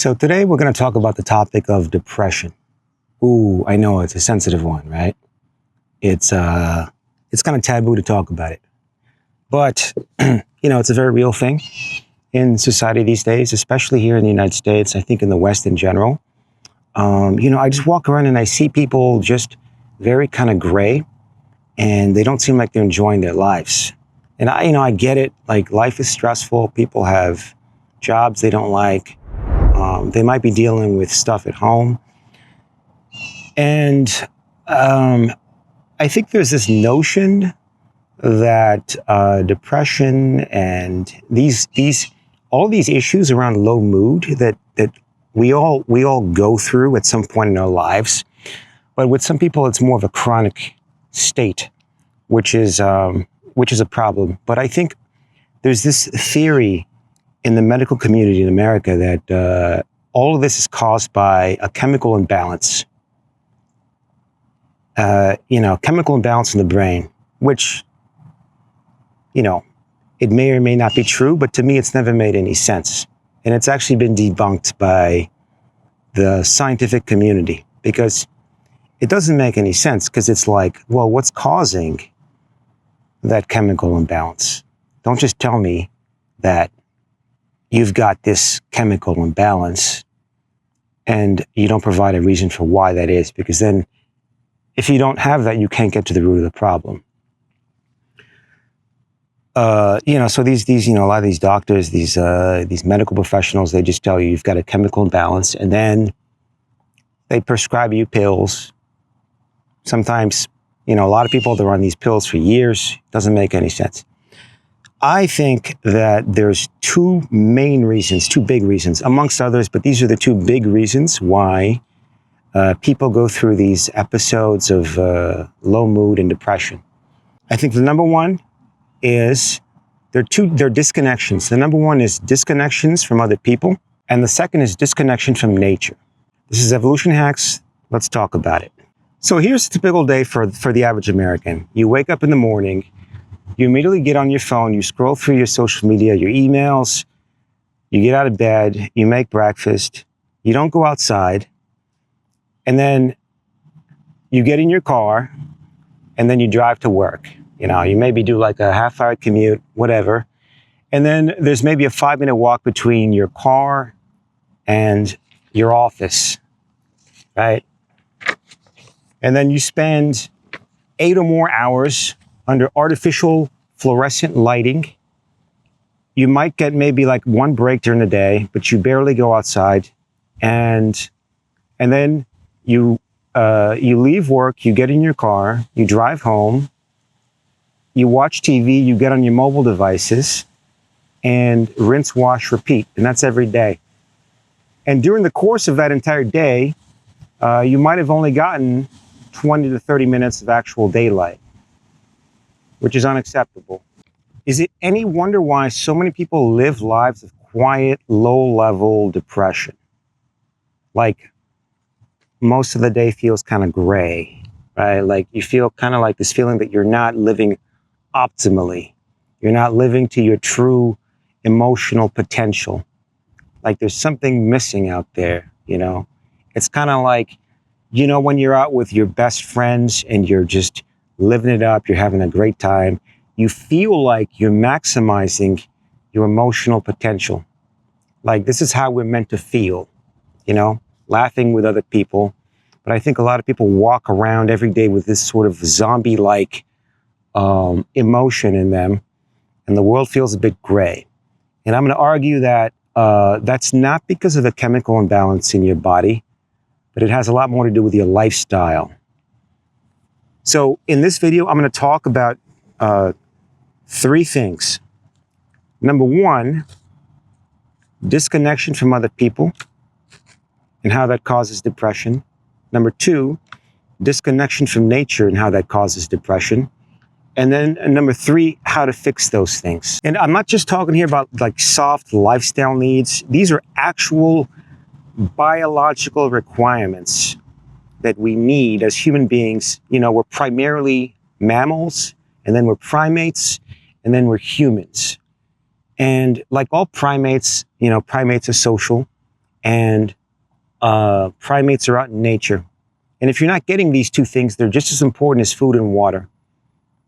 So today we're going to talk about the topic of depression. Ooh, I know it's a sensitive one, right? It's kind of taboo to talk about it. But, it's a very real thing in society these days, especially here in the United States, I think in the West in general. I just walk around and I see people just very kind of gray, and they don't seem like they're enjoying their lives. And I get it. Like, life is stressful. People have jobs they don't like. They might be dealing with stuff at home. And I think there's this notion that depression and all these issues around low mood that we all go through at some point in our lives. But with some people, it's more of a chronic state, which is a problem. But I think there's this theory in the medical community in America that all of this is caused by a chemical imbalance. Chemical imbalance in the brain, which, it may or may not be true, but to me, it's never made any sense. And it's actually been debunked by the scientific community because it doesn't make any sense, because it's like, well, what's causing that chemical imbalance? Don't just tell me that you've got this chemical imbalance and you don't provide a reason for why that is, because then if you don't have that, you can't get to the root of the problem. So these a lot of these doctors, these medical professionals, they just tell you you've got a chemical imbalance, and then they prescribe you pills. Sometimes, a lot of people, they're on these pills for years. Doesn't make any sense. I think that there's two big reasons, amongst others, but these are the two big reasons why people go through these episodes of low mood and depression. I think the number one is they're disconnections. The number one is disconnections from other people, and the second is disconnection from nature. This is Evolution Hacks. Let's talk about it. So here's a typical day for the average American. You wake up in the morning, you immediately get on your phone, you scroll through your social media, your emails, you get out of bed, you make breakfast, you don't go outside, and then you get in your car, and then you drive to work. You maybe do like a half-hour commute, whatever. And then there's maybe a 5-minute walk between your car and your office, right? And then you spend 8 or more hours under artificial fluorescent lighting. You might get maybe like one break during the day, but you barely go outside. And then you leave work, you get in your car, you drive home, you watch TV, you get on your mobile devices, and rinse, wash, repeat. And that's every day. And during the course of that entire day, you might have only gotten 20 to 30 minutes of actual daylight, which is unacceptable. Is it any wonder why so many people live lives of quiet, low-level depression? Like, most of the day feels kind of gray, right? Like, you feel kind of like this feeling that you're not living optimally. You're not living to your true emotional potential. Like, there's something missing out there, It's kind of like, when you're out with your best friends and you're just living it up, you're having a great time, you feel like you're maximizing your emotional potential. Like, this is how we're meant to feel, laughing with other people. But I think a lot of people walk around every day with this sort of zombie-like emotion in them, and the world feels a bit gray. And I'm going to argue that that's not because of a chemical imbalance in your body, but it has a lot more to do with your lifestyle. So in this video, I'm going to talk about 3 things. Number one, disconnection from other people and how that causes depression. Number 2, disconnection from nature and how that causes depression. And then number 3, how to fix those things. And I'm not just talking here about like soft lifestyle needs. These are actual biological requirements that we need as human beings. We're primarily mammals, and then we're primates, and then we're humans. And like all primates, primates are social. and primates are out in nature. And if you're not getting these two things, they're just as important as food and water.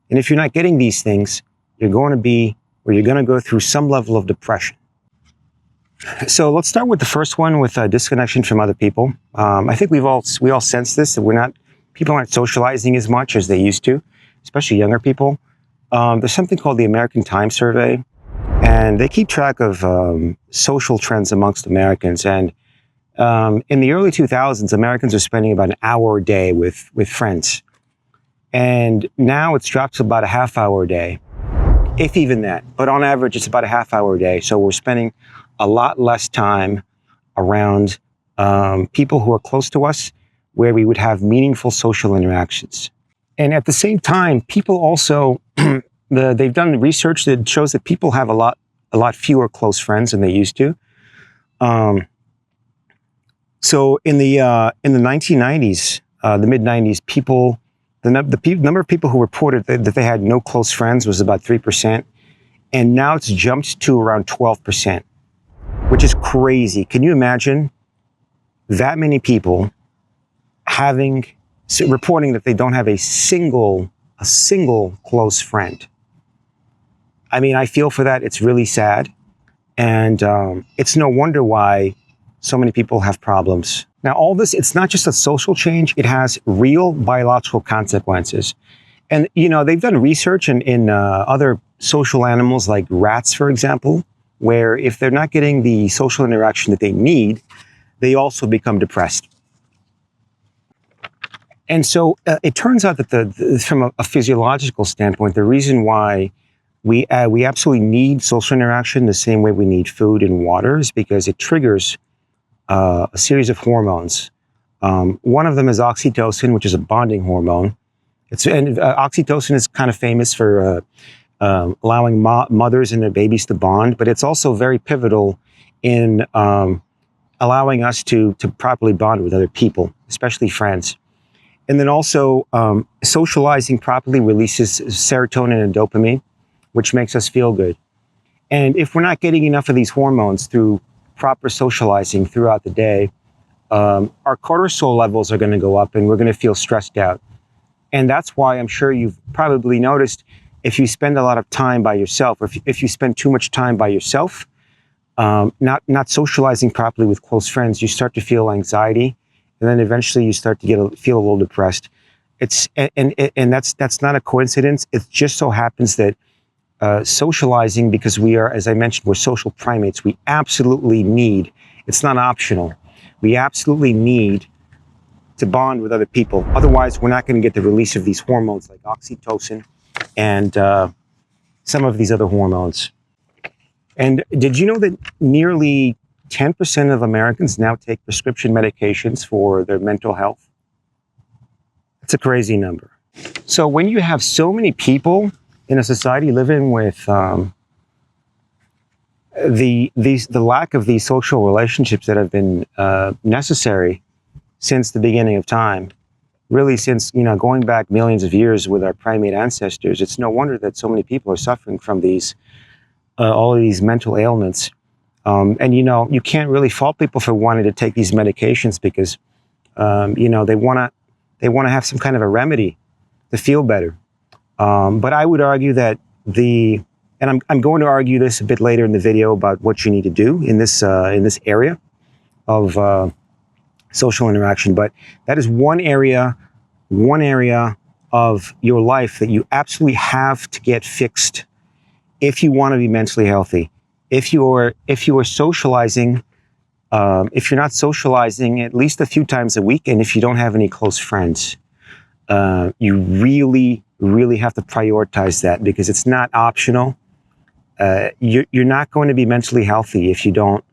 And if you're not getting these things, you're going to go through some level of depression. So let's start with the first one, with disconnection from other people. I think we all sense this, that people aren't socializing as much as they used to, especially younger people. There's something called the American Time Survey, and they keep track of social trends amongst Americans. And in the early 2000s, Americans were spending about an hour a day with friends. And now it's dropped to about a half hour a day, if even that. But on average, it's about a half hour a day. So we're spending a lot less time around people who are close to us, where we would have meaningful social interactions. And at the same time, people also, they've done research that shows that people have a lot fewer close friends than they used to. So in the 1990s, the mid 90s, the number of people who reported that they had no close friends was about 3%, and now it's jumped to around 12%, which is crazy. Can you imagine that many people reporting that they don't have a single close friend? I mean, I feel for that. It's really sad, and it's no wonder why so many people have problems. Now, all this, it's not just a social change, it has real biological consequences. And, they've done research in other social animals like rats, for example, where if they're not getting the social interaction that they need, they also become depressed. And so it turns out that from a physiological standpoint, the reason why we absolutely need social interaction the same way we need food and water is because it triggers a series of hormones. One of them is oxytocin, which is a bonding hormone. Oxytocin is kind of famous for allowing mothers and their babies to bond, but it's also very pivotal in allowing us to properly bond with other people, especially friends. And then also, socializing properly releases serotonin and dopamine, which makes us feel good. And if we're not getting enough of these hormones through proper socializing throughout the day, our cortisol levels are going to go up and we're going to feel stressed out. And that's why I'm sure you've probably noticed, if you spend a lot of time by yourself, or if you spend too much time by yourself, not socializing properly with close friends, you start to feel anxiety, and then eventually you start to feel a little depressed. And that's not a coincidence. It just so happens that socializing, because we are, as I mentioned, we're social primates. We absolutely need, it's not optional, we absolutely need to bond with other people. Otherwise, we're not going to get the release of these hormones like oxytocin and some of these other hormones. And did you know that nearly 10% of Americans now take prescription medications for their mental health? It's a crazy number. So when you have so many people in a society living with the lack of these social relationships that have been necessary since the beginning of time, really since, going back millions of years with our primate ancestors, it's no wonder that so many people are suffering from all of these mental ailments. And, you can't really fault people for wanting to take these medications because, they want to have some kind of a remedy to feel better. But I would argue that and I'm going to argue this a bit later in the video about what you need to do in this area of social interaction. But that is one area of your life that you absolutely have to get fixed if you want to be mentally healthy. If you are socializing, if you're not socializing at least a few times a week, and if you don't have any close friends, you really have to prioritize that, because it's not optional. You're not going to be mentally healthy if you don't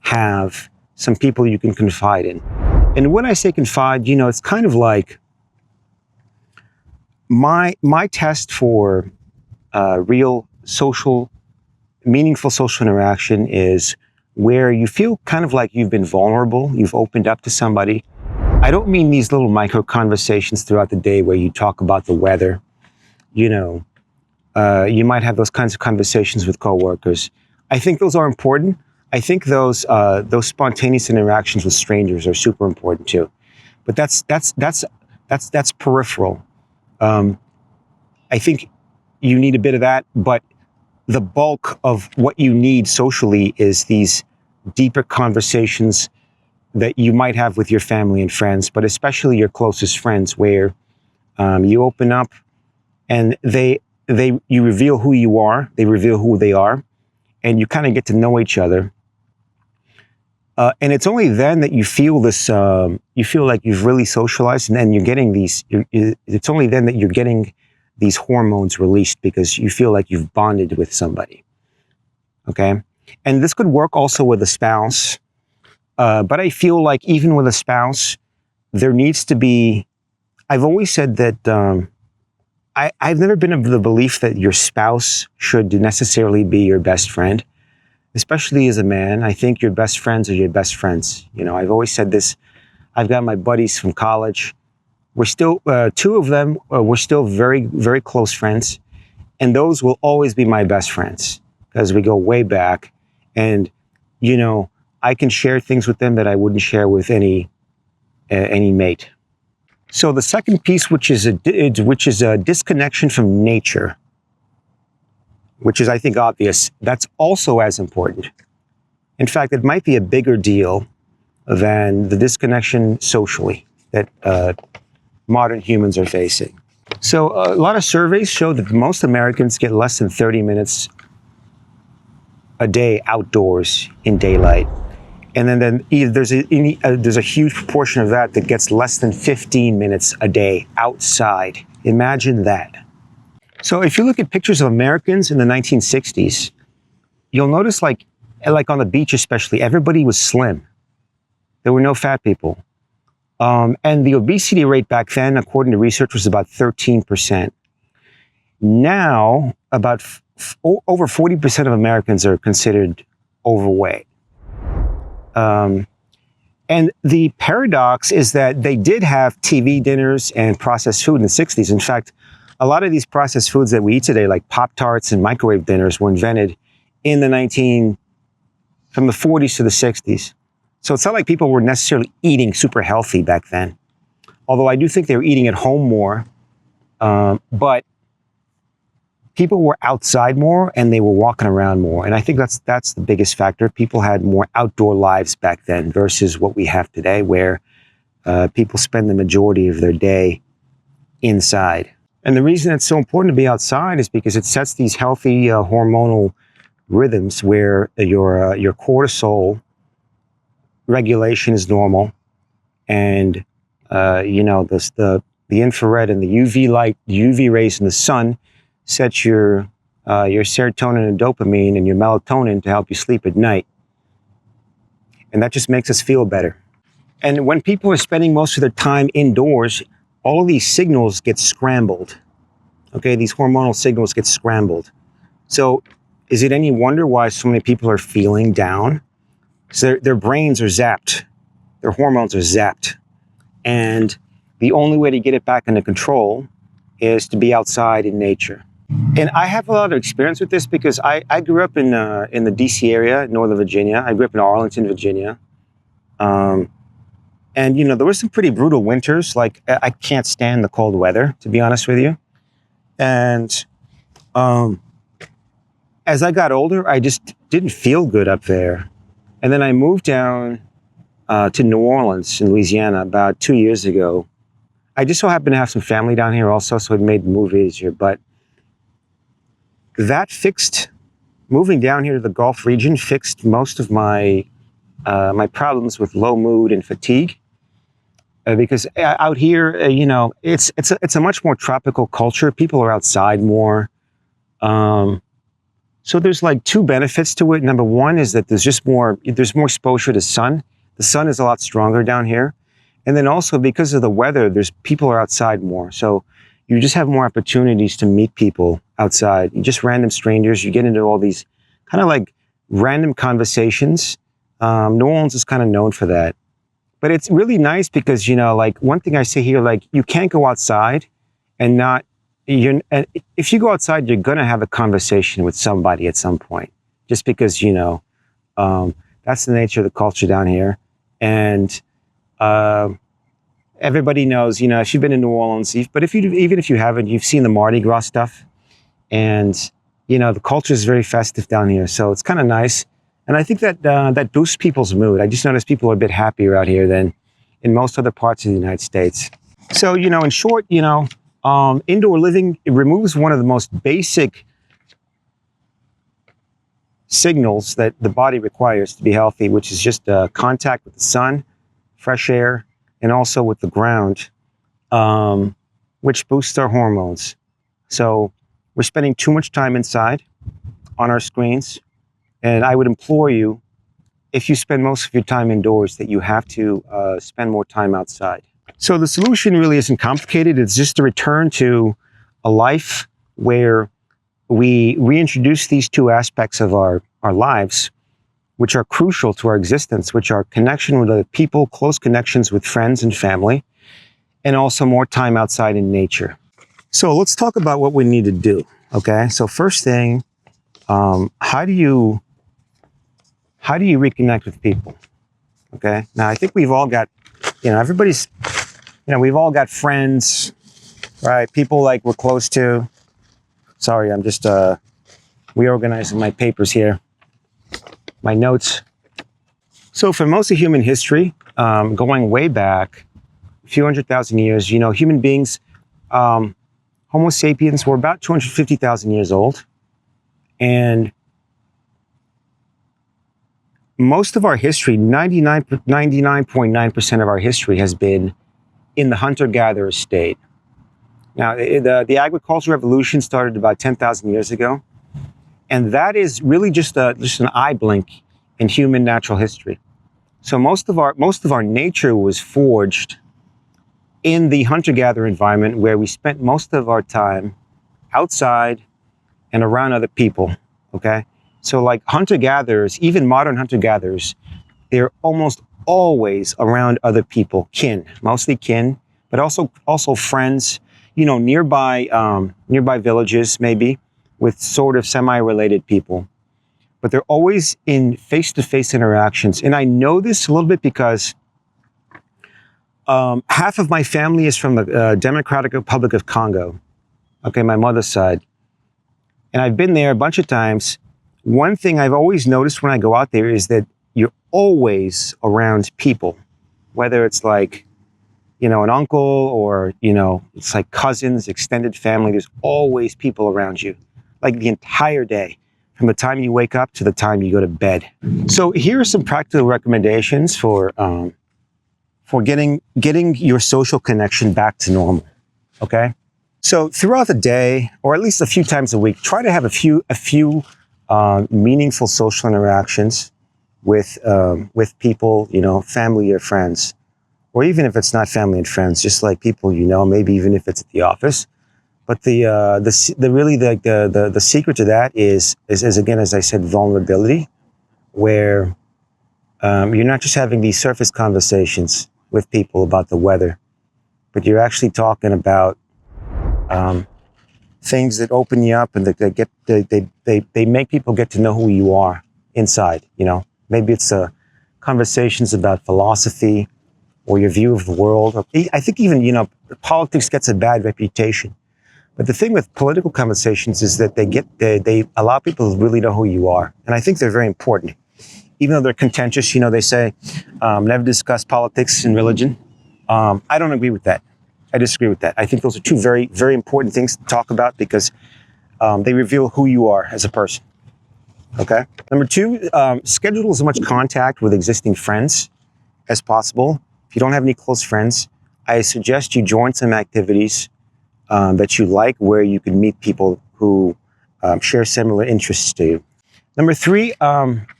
have some people you can confide in. And when I say confide, it's kind of like my test for real meaningful social interaction is where you feel kind of like you've been vulnerable, you've opened up to somebody. I don't mean these little micro conversations throughout the day where you talk about the weather. You might have those kinds of conversations with coworkers. I think those are important. I think those spontaneous interactions with strangers are super important too. But that's peripheral. Um, I think you need a bit of that, but the bulk of what you need socially is these deeper conversations that you might have with your family and friends, but especially your closest friends, where you open up and you reveal who you are, they reveal who they are, and you kind of get to know each other. And it's only then that you feel this, you feel like you've really socialized, and then you're getting these, it's only then that you're getting these hormones released because you feel like you've bonded with somebody. Okay. And this could work also with a spouse. But I feel like even with a spouse, there needs to be, I've always said that I've never been of the belief that your spouse should necessarily be your best friend. Especially as a man, I think your best friends are your best friends. You know, I've always said this. I've got my buddies from college. We're still, two of them, we're still very, very close friends. And those will always be my best friends because we go way back. And, you know, I can share things with them that I wouldn't share with any mate. So the second piece, which is a disconnection from nature, which is, I think, obvious, that's also as important. In fact, it might be a bigger deal than the disconnection socially that modern humans are facing. So a lot of surveys show that most Americans get less than 30 minutes a day outdoors in daylight. And then there's a huge proportion of that that gets less than 15 minutes a day outside. Imagine that. So if you look at pictures of Americans in the 1960s, you'll notice like on the beach especially, everybody was slim. There were no fat people. And the obesity rate back then, according to research, was about 13%. Now, about over 40% of Americans are considered overweight. And the paradox is that they did have TV dinners and processed food in the 60s. In fact, a lot of these processed foods that we eat today, like Pop-Tarts and microwave dinners, were invented in from the 40s to the 60s. So it's not like people were necessarily eating super healthy back then. Although I do think they were eating at home more. But people were outside more and they were walking around more. And I think that's the biggest factor. People had more outdoor lives back then versus what we have today, where people spend the majority of their day inside. And the reason it's so important to be outside is because it sets these healthy hormonal rhythms where your cortisol regulation is normal, and the infrared and the UV light, UV rays in the sun sets your serotonin and dopamine and your melatonin to help you sleep at night, and that just makes us feel better. And when people are spending most of their time indoors, all of these signals get scrambled. Okay, these hormonal signals get scrambled. So is it any wonder why so many people are feeling down? So their brains are zapped. Their hormones are zapped. And the only way to get it back under control is to be outside in nature. And I have a lot of experience with this because I grew up in the DC area, Northern Virginia. I grew up in Arlington, Virginia. And, you know, there were some pretty brutal winters. Like, I can't stand the cold weather, to be honest with you. And as I got older, I just didn't feel good up there. And then I moved down to New Orleans in Louisiana about 2 years ago. I just so happened to have some family down here also, so it made the move easier. But that moving down here to the Gulf region fixed most of my problems with low mood and fatigue. Because out here, it's a much more tropical culture. People are outside more. So there's like two benefits to it. Number one is that there's more exposure to sun. The sun is a lot stronger down here. And then also because of the weather, people are outside more. So you just have more opportunities to meet people outside. You just random strangers. You get into all these kind of like random conversations. New Orleans is kind of known for that. But it's really nice because, like one thing I say here, like you can't go outside and if you go outside, you're going to have a conversation with somebody at some point, just because, That's the nature of the culture down here. And everybody knows, if you've been in New Orleans, but even if you haven't, you've seen the Mardi Gras stuff. And, the culture is very festive down here. So it's kind of nice. And I think that boosts people's mood. I just notice people are a bit happier out here than in most other parts of the United States. So, in short, indoor living, it removes one of the most basic signals that the body requires to be healthy, which is just contact with the sun, fresh air, and also with the ground, which boosts our hormones. So we're spending too much time inside on our screens. And I would implore you, if you spend most of your time indoors, that you have to spend more time outside. So the solution really isn't complicated. It's just a return to a life where we reintroduce these two aspects of our lives, which are crucial to our existence, which are connection with other people, close connections with friends and family, and also more time outside in nature. So let's talk about what we need to do, okay? So first thing, how do you reconnect with people, okay? Now, I think we've all got, everybody's, we've all got friends, right? People like we're close to. Sorry, I'm just reorganizing my papers here, my notes. So for most of human history, going way back a few 100,000 years, human beings, Homo sapiens were about 250,000 years old. And most of our history, 99.9% of our history has been in the hunter-gatherer state. Now, the agricultural revolution started about 10,000 years ago, and that is really just an eye blink in human natural history. So most of our nature was forged in the hunter-gatherer environment, where we spent most of our time outside and around other people. Okay, so like hunter-gatherers, even modern hunter-gatherers, they're almost always around other people, mostly kin, but also friends. Nearby villages, maybe, with sort of semi-related people. But they're always in face-to-face interactions. And I know this a little bit because half of my family is from the Democratic Republic of Congo. Okay, my mother's side. And I've been there a bunch of times. One thing I've always noticed when I go out there is that you're always around people, whether it's like, an uncle or, it's like cousins, extended family. There's always people around you, like the entire day, from the time you wake up to the time you go to bed. So here are some practical recommendations for getting your social connection back to normal, okay? So throughout the day, or at least a few times a week, try to have a few meaningful social interactions with people, family or friends. Or even if it's not family and friends, just like people maybe even if it's at the office. But the secret to that is again, as I said, vulnerability, where you're not just having these surface conversations with people about the weather, but you're actually talking about things that open you up and that they make people get to know who you are inside. Maybe it's conversations about philosophy, or your view of the world. I think even, politics gets a bad reputation. But the thing with political conversations is that they allow people to really know who you are. And I think they're very important. Even though they're contentious, they say, never discuss politics and religion. I don't agree with that. I disagree with that. I think those are two very, very important things to talk about because they reveal who you are as a person. Okay? Number two, schedule as much contact with existing friends as possible. If you don't have any close friends, I suggest you join some activities that you like, where you can meet people who share similar interests to you. Number three,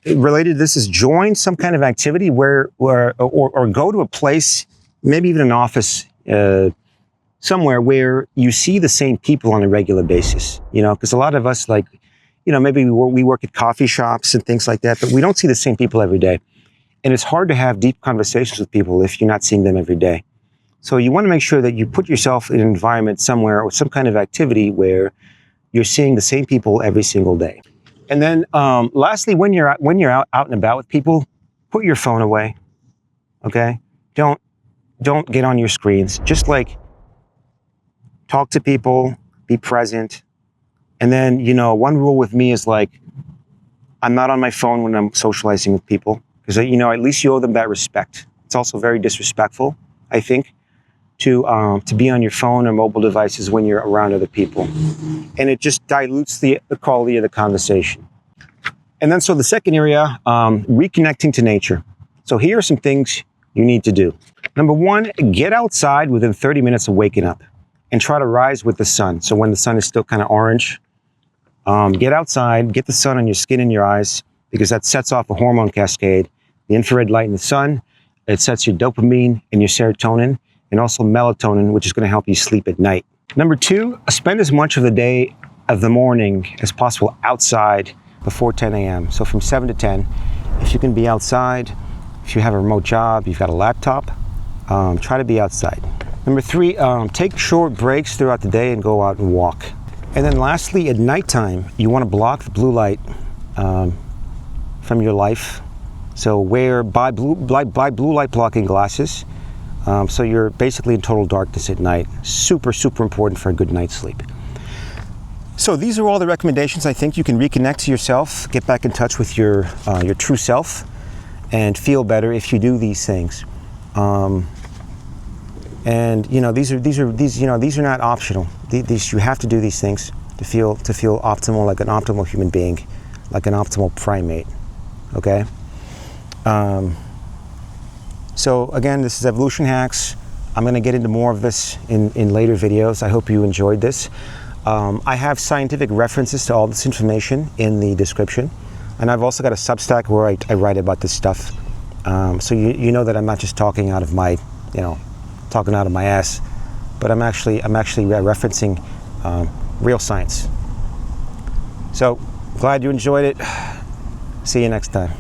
related to this, is join some kind of activity or go to a place, maybe even an office, somewhere where you see the same people on a regular basis. Because a lot of us, maybe we work at coffee shops and things like that, but we don't see the same people every day. And it's hard to have deep conversations with people if you're not seeing them every day. So you want to make sure that you put yourself in an environment somewhere or some kind of activity where you're seeing the same people every single day. And then lastly, when you're out and about with people, put your phone away. Okay? Don't get on your screens. Just like talk to people, be present. And then, you know, one rule with me is like, I'm not on my phone when I'm socializing with people because, you know, at least you owe them that respect. It's also very disrespectful, I think, to be on your phone or mobile devices when you're around other people. And it just dilutes the quality of the conversation. And then, so the second area, reconnecting to nature. So here are some things you need to do. Number one, get outside within 30 minutes of waking up and try to rise with the sun. So when the sun is still kind of orange, get outside, get the sun on your skin and your eyes, because that sets off a hormone cascade. The infrared light in the sun, it sets your dopamine and your serotonin, and also melatonin, which is going to help you sleep at night. Number two, spend as much of the day of the morning as possible outside before 10 a.m. So from 7 to 10, if you can be outside, if you have a remote job, you've got a laptop, try to be outside. Number three, take short breaks throughout the day and go out and walk. And then lastly, at nighttime, you want to block the blue light from your life. So buy blue light blocking glasses. So you're basically in total darkness at night. Super, super important for a good night's sleep. So these are all the recommendations. I think you can reconnect to yourself, get back in touch with your true self, and feel better if you do these things. And you know, these are not optional. These you have to do these things to feel optimal, like an optimal human being, like an optimal primate. Okay. So again, this is Evolution Hacks. I'm going to get into more of this in later videos. I hope you enjoyed this. I have scientific references to all this information in the description, and I've also got a Substack where I write about this stuff. So you know that I'm not just talking out of my ass, but I'm actually referencing real science. So glad you enjoyed it. See you next time.